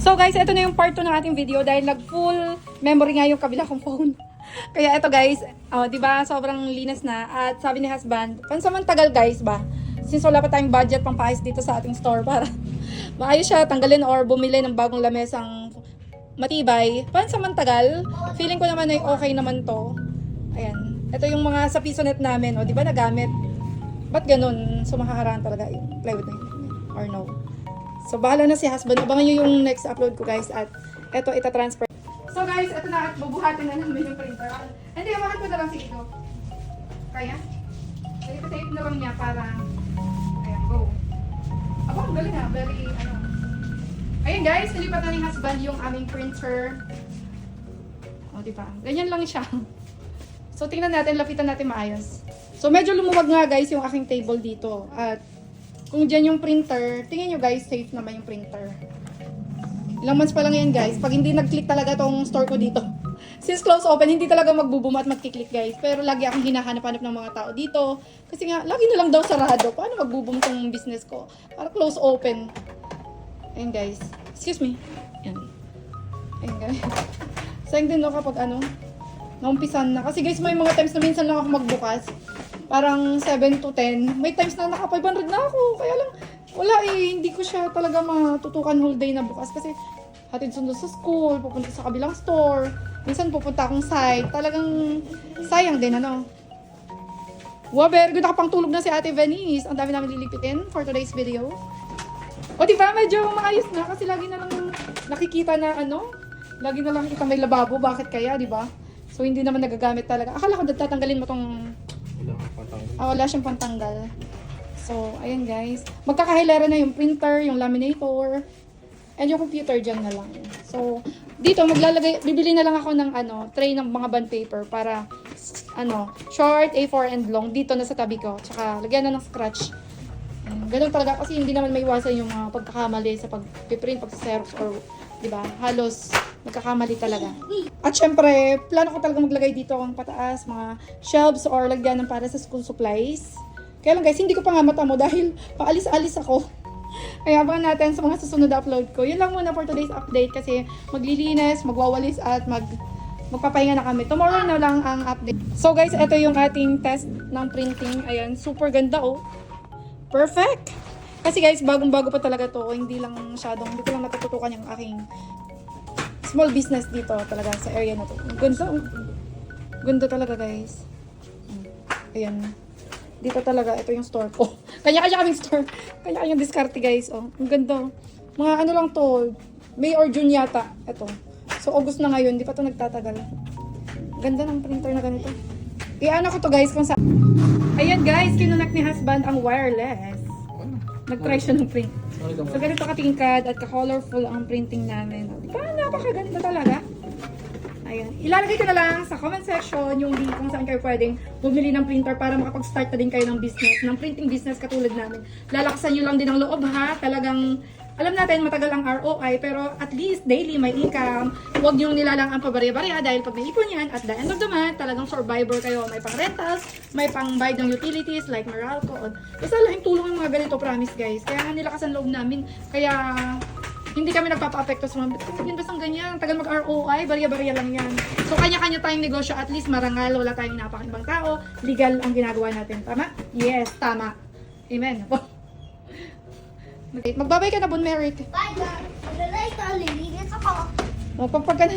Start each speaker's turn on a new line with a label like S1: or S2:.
S1: So guys, ito na yung part 2 ng ating video dahil nag-full memory nga yung kabila kong phone. Kaya ito guys, di ba sobrang linis na at sabi ni husband, pansamantagal guys ba? Since wala pa tayong budget pang paayos dito sa ating store para maayos siya tanggalin or bumili ng bagong lamesang matibay. Pansamantagal, feeling ko naman ay okay naman to. Ayan. Ito yung mga sa pisonet namin, di ba nagamit? Ba't ganun? So makakaroon talaga yung plywood na yun or no? So, bahala na si husband. Abangan nyo yung next upload ko, guys. At eto, ita-transfer. So, guys, eto na. At bubuhatin na namin yung printer. Hindi, awakan ko na lang si Ito. Kaya? Kaya tape na lang niya para... Ayan, go. Aba, ang galing ha. Very, Ayan, guys. Nilipat na ni husband yung aming printer. O, diba? Ganyan lang siya. So, tingnan natin. Lapitan natin maayos. So, medyo lumuwag nga, guys, yung aking table dito. At kung dyan yung printer, tingin nyo guys, safe naman yung printer. Ilang months pa lang yan guys. Pag hindi nag-click talaga tong store ko dito. Since close open, hindi talaga magbuboom at magkiklik guys. Pero lagi akong hinahanap-hanap ng mga tao dito. Kasi nga, lagi na lang daw sarado. Paano magbuboom tong business ko? Para close open. Ayan guys. Excuse me. Ayan. Ayan guys. Sayang din no kapag naumpisan na. Kasi guys, may mga times na minsan lang ako magbukas. Parang 7 to 10. May times na naka 500 na ako. Kaya lang, wala hindi ko siya talaga matutukan whole day na bukas. Kasi hatid sundo sa school, pupunta sa kabilang store. Minsan pupunta akong site. Talagang sayang din, Wow, very good. Nakapangtulog na si Ate Venice. Ang dami namin lilipitin for today's video. O diba, medyo maayos na. Kasi lagi na lang nakikita na lagi na lang kita may lababo. Bakit kaya, diba? So, hindi naman nagagamit talaga. Akala ko tatanggalin mo tong... wala siyang pantanggal. So, ayan guys. Magkakahilera na yung printer, yung laminator, and yung computer dyan na lang. So, dito bibili na lang ako ng tray ng mga bond paper para short, A4 and long dito na sa tabi ko. Tsaka lagyan na ng scratch. Ganun talaga kasi hindi naman maiwasan yung mga pagkakamali sa pag-print, pag-xerox or diba? Halos magkakamali talaga. At syempre, plano ko talaga maglagay dito ang pataas, mga shelves or lagyan ng para sa school supplies. Kaya lang guys, hindi ko pa nga matamo dahil paalis-alis ako. Kaya abangan natin sa mga susunod na upload ko. Yun lang muna for today's update kasi maglilinis, magwawalis at magpapahinga na kami. Tomorrow na lang ang update. So guys, ito yung ating test ng printing. Ayan, super ganda Perfect! Kasi guys, bagong-bago pa talaga to. Hindi ko lang natututukan yung aking small business dito talaga sa area na to. Ganda talaga guys. Ayan. Dito talaga, ito yung store ko. Kanya-kanya kaming store. Kanya-kanya diskarte guys. Ang ganda. Mga lang to. May or June yata. Ito. So, August na ngayon. Di pa to nagtatagal. Ganda ng printer na ganito. Ko to guys kung sa... Ayan guys, kinunak ni husband ang wireless. Nag-try siya ng print. So, ganito katingkad at ka-colorful ang printing namin. Diba? Napakaganda talaga. Ayan. Ilalagay ko na lang sa comment section yung link kung saan kayo pwedeng bumili ng printer para makapag-start na din kayo ng business, ng printing business katulad namin. Lalakasan nyo lang din ang loob ha. Talagang, alam natin, matagal ang ROI, pero at least daily may income. Huwag yung nilalang ang pabarya-barya dahil pag naipon yan, at the end of the month, talagang survivor kayo. May pang-rentals, may pang-bayad ng utilities like Meralco. Basta lahing tulong yung mga ganito, promise guys. Kaya nilakasan loob namin. Kaya hindi kami nagpapa-apekto sa mga sabihin basta ganyan. Tagal mag-ROI, barya-barya lang yan. So kanya-kanya tayong negosyo, at least marangal, wala tayong napakibang tao. Legal ang ginagawa natin. Tama? Yes, tama. Amen. Magbabay ka na, Bon Merrick.
S2: Bye, guys. Maglalinis ako.
S1: Magpapag ka na,